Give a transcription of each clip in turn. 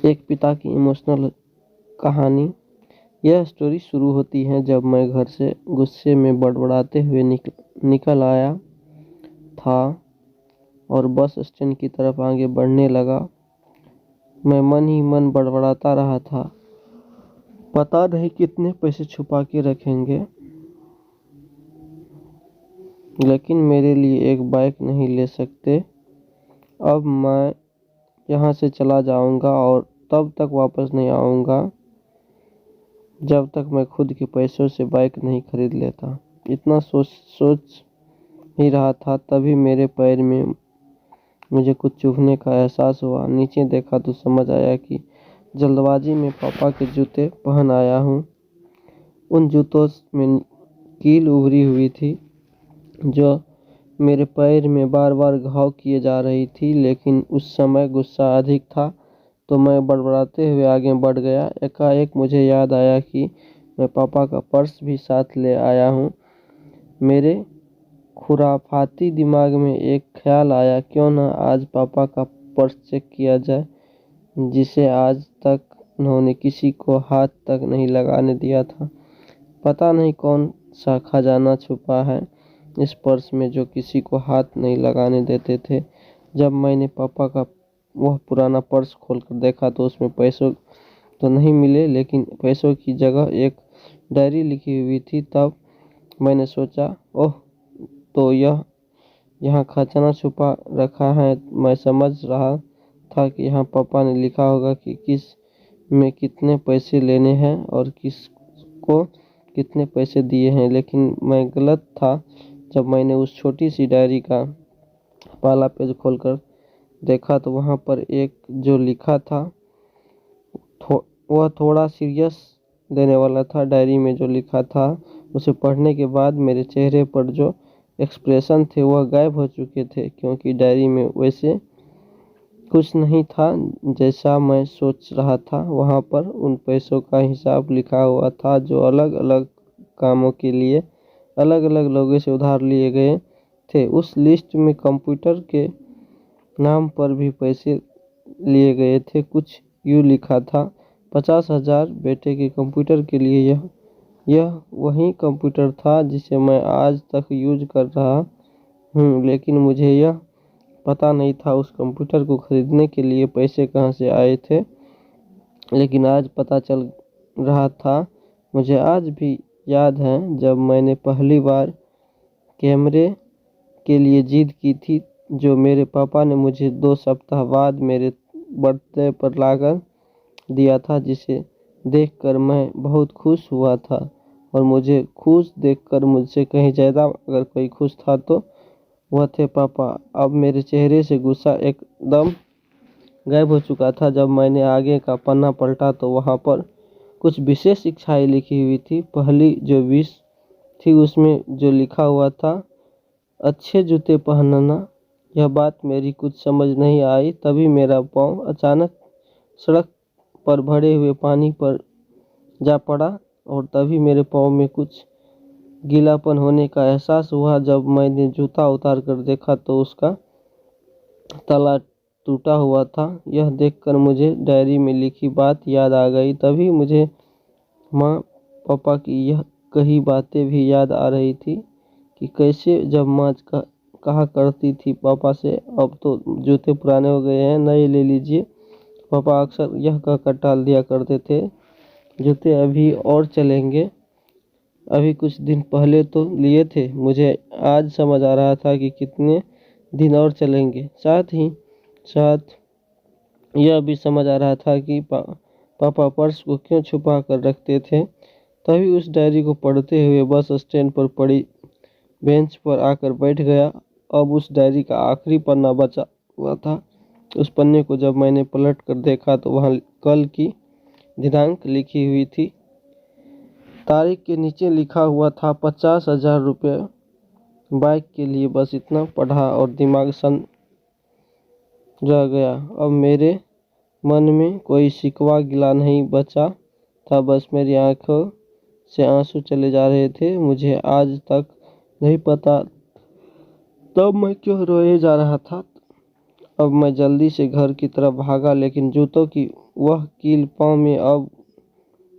एक पिता की इमोशनल कहानी। यह स्टोरी शुरू होती है जब मैं घर से गुस्से में बड़बड़ाते हुए निकल आया था और बस स्टैंड की तरफ आगे बढ़ने लगा। मैं मन ही मन बड़बड़ाता रहा था, पता नहीं कितने पैसे छुपा के रखेंगे, लेकिन मेरे लिए एक बाइक नहीं ले सकते। अब मैं यहाँ से चला जाऊंगा और तब तक वापस नहीं आऊंगा जब तक मैं खुद के पैसों से बाइक नहीं खरीद लेता। इतना सोच ही रहा था, तभी मेरे पैर में मुझे कुछ चुभने का एहसास हुआ। नीचे देखा तो समझ आया कि जल्दबाजी में पापा के जूते पहन आया हूँ। उन जूतों में कील उभरी हुई थी जो मेरे पैर में बार बार घाव किए जा रही थी, लेकिन उस समय गुस्सा अधिक था तो मैं बड़बड़ाते हुए आगे बढ़ गया। एकाएक मुझे याद आया कि मैं पापा का पर्स भी साथ ले आया हूँ। मेरे खुराफाती दिमाग में एक ख्याल आया, क्यों न आज पापा का पर्स चेक किया जाए, जिसे आज तक उन्होंने किसी को हाथ तक नहीं लगाने दिया था। पता नहीं कौन सा खजाना छुपा है इस पर्स में जो किसी को हाथ नहीं लगाने देते थे। जब मैंने पापा का वह पुराना पर्स खोलकर देखा तो उसमें पैसों तो नहीं मिले, लेकिन पैसों की जगह एक डायरी लिखी हुई थी। तब मैंने सोचा, ओह, तो यहाँ खजाना छुपा रखा है। मैं समझ रहा था कि यहाँ पापा ने लिखा होगा कि किस में कितने पैसे लेने हैं और किसको कितने पैसे दिए हैं, लेकिन मैं गलत था। जब मैंने उस छोटी सी डायरी का पहला पेज खोलकर देखा तो वहाँ पर एक जो लिखा था वह थोड़ा सीरियस देने वाला था। डायरी में जो लिखा था उसे पढ़ने के बाद मेरे चेहरे पर जो एक्सप्रेशन थे वह गायब हो चुके थे, क्योंकि डायरी में वैसे कुछ नहीं था जैसा मैं सोच रहा था। वहाँ पर उन पैसों का हिसाब लिखा हुआ था जो अलग अलग कामों के लिए अलग अलग लोगों से उधार लिए गए थे। उस लिस्ट में कंप्यूटर के नाम पर भी पैसे लिए गए थे। कुछ यूँ लिखा था, 50,000 बेटे के कंप्यूटर के लिए। यह वही कंप्यूटर था जिसे मैं आज तक यूज कर रहा हूँ, लेकिन मुझे यह पता नहीं था उस कंप्यूटर को खरीदने के लिए पैसे कहाँ से आए थे। लेकिन आज पता चल रहा था। मुझे आज भी याद है जब मैंने पहली बार कैमरे के लिए जिद की थी, जो मेरे पापा ने मुझे 2 सप्ताह बाद मेरे बर्थडे पर लाकर दिया था, जिसे देखकर मैं बहुत खुश हुआ था। और मुझे खुश देखकर मुझसे कहीं ज़्यादा अगर कोई खुश था तो वह थे पापा। अब मेरे चेहरे से गुस्सा एकदम गायब हो चुका था। जब मैंने आगे का पन्ना पलटा तो वहाँ पर कुछ विशेष इच्छाएं लिखी हुई थी। पहली जो विश थी उसमें जो लिखा हुआ था, अच्छे जूते पहनना। यह बात मेरी कुछ समझ नहीं आई। तभी मेरा पाँव अचानक सड़क पर भरे हुए पानी पर जा पड़ा और तभी मेरे पाँव में कुछ गीलापन होने का एहसास हुआ। जब मैंने जूता उतार कर देखा तो उसका तला टूटा हुआ था। यह देखकर मुझे डायरी में लिखी बात याद आ गई। तभी मुझे माँ पापा की यह कही बातें भी याद आ रही थी कि कैसे जब माँ कहा करती थी पापा से, अब तो जूते पुराने हो गए हैं, नए ले लीजिए। पापा अक्सर यह कहकर टाल दिया करते थे, जूते अभी और चलेंगे, अभी कुछ दिन पहले तो लिए थे। मुझे आज समझ आ रहा था कि कितने दिन और चलेंगे। साथ ही साथ यह भी समझ आ रहा था कि पापा पर्स को क्यों छुपा कर रखते थे। तभी उस डायरी को पढ़ते हुए बस स्टैंड पर पड़ी बेंच पर आकर बैठ गया। अब उस डायरी का आखिरी पन्ना बचा हुआ था। उस पन्ने को जब मैंने पलट कर देखा तो वहाँ कल की दिनांक लिखी हुई थी। तारीख के नीचे लिखा हुआ था 50,000 रुपये बाइक के लिए। बस इतना पढ़ा और दिमाग सन रह गया। अब मेरे मन में कोई शिकवा गिला नहीं बचा था, बस मेरी आंखों से आंसू चले जा रहे थे। मुझे आज तक नहीं पता तब मैं क्यों रोए जा रहा था। अब मैं जल्दी से घर की तरफ भागा, लेकिन जूतों की वह कील पाँव में अब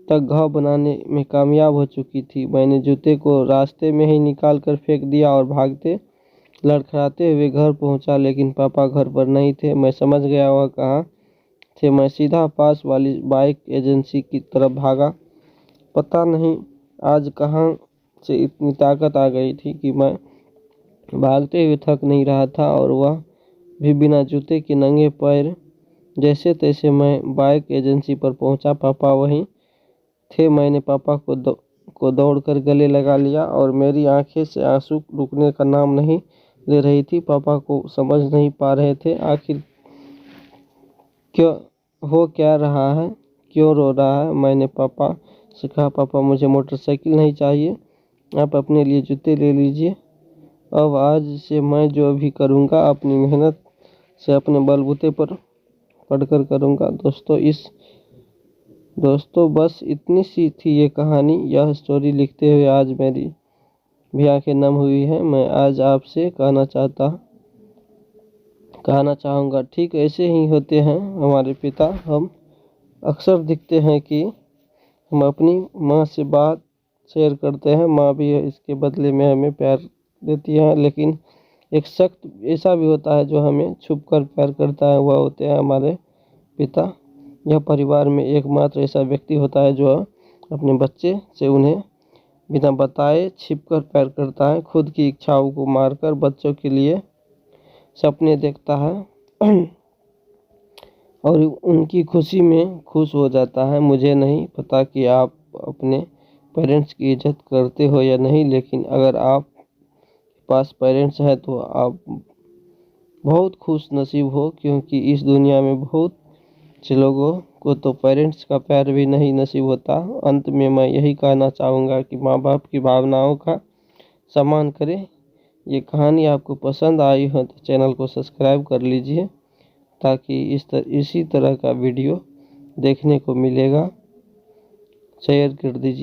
तक घाव बनाने में कामयाब हो चुकी थी। मैंने जूते को रास्ते में ही निकाल कर फेंक दिया और भागते लड़खड़ाते हुए घर पहुंचा, लेकिन पापा घर पर नहीं थे। मैं समझ गया वह कहाँ थे। मैं सीधा पास वाली बाइक एजेंसी की तरफ भागा। पता नहीं आज कहाँ से इतनी ताकत आ गई थी कि मैं भागते हुए थक नहीं रहा था, और वह भी बिना जूते के नंगे पैर। जैसे तैसे मैं बाइक एजेंसी पर पहुंचा। पापा वहीं थे। मैंने पापा को दौड़कर गले लगा लिया और मेरी आंखें से आंसू रुकने का नाम नहीं ले रही थी। पापा को समझ नहीं पा रहे थे आखिर क्या रहा है, क्यों रो रहा है। मैंने पापा से कहा, पापा मुझे मोटरसाइकिल नहीं चाहिए, आप अपने लिए जूते ले लीजिए। अब आज से मैं जो भी करूँगा अपनी मेहनत से अपने बलबूते पर पढ़कर करूँगा। दोस्तों बस इतनी सी थी ये कहानी। यह स्टोरी लिखते हुए आज मेरी भी आंखें नम हुई हैं। मैं आज आपसे कहना चाहूँगा, ठीक ऐसे ही होते हैं हमारे पिता। हम अक्सर दिखते हैं कि हम अपनी माँ से बात शेयर करते हैं, माँ भी इसके बदले में हमें प्यार देती है, लेकिन एक शख्स ऐसा भी होता है जो हमें छुपकर प्यार करता है, वह होते हैं हमारे पिता। यह परिवार में एकमात्र ऐसा व्यक्ति होता है जो अपने बच्चे से उन्हें बिना बताए छिपकर प्यार करता है, खुद की इच्छाओं को मारकर बच्चों के लिए सपने देखता है और उनकी खुशी में खुश हो जाता है। मुझे नहीं पता कि आप अपने पेरेंट्स की इज्जत करते हो या नहीं, लेकिन अगर आप पास पेरेंट्स हैं तो आप बहुत खुश नसीब हो, क्योंकि इस दुनिया में बहुत से लोगों को तो पेरेंट्स का प्यार भी नहीं नसीब होता। अंत में मैं यही कहना चाहूँगा कि माँ बाप की भावनाओं का सम्मान करें। ये कहानी आपको पसंद आई हो तो चैनल को सब्सक्राइब कर लीजिए, ताकि इसी तरह का वीडियो देखने को मिलेगा। शेयर कर दीजिए।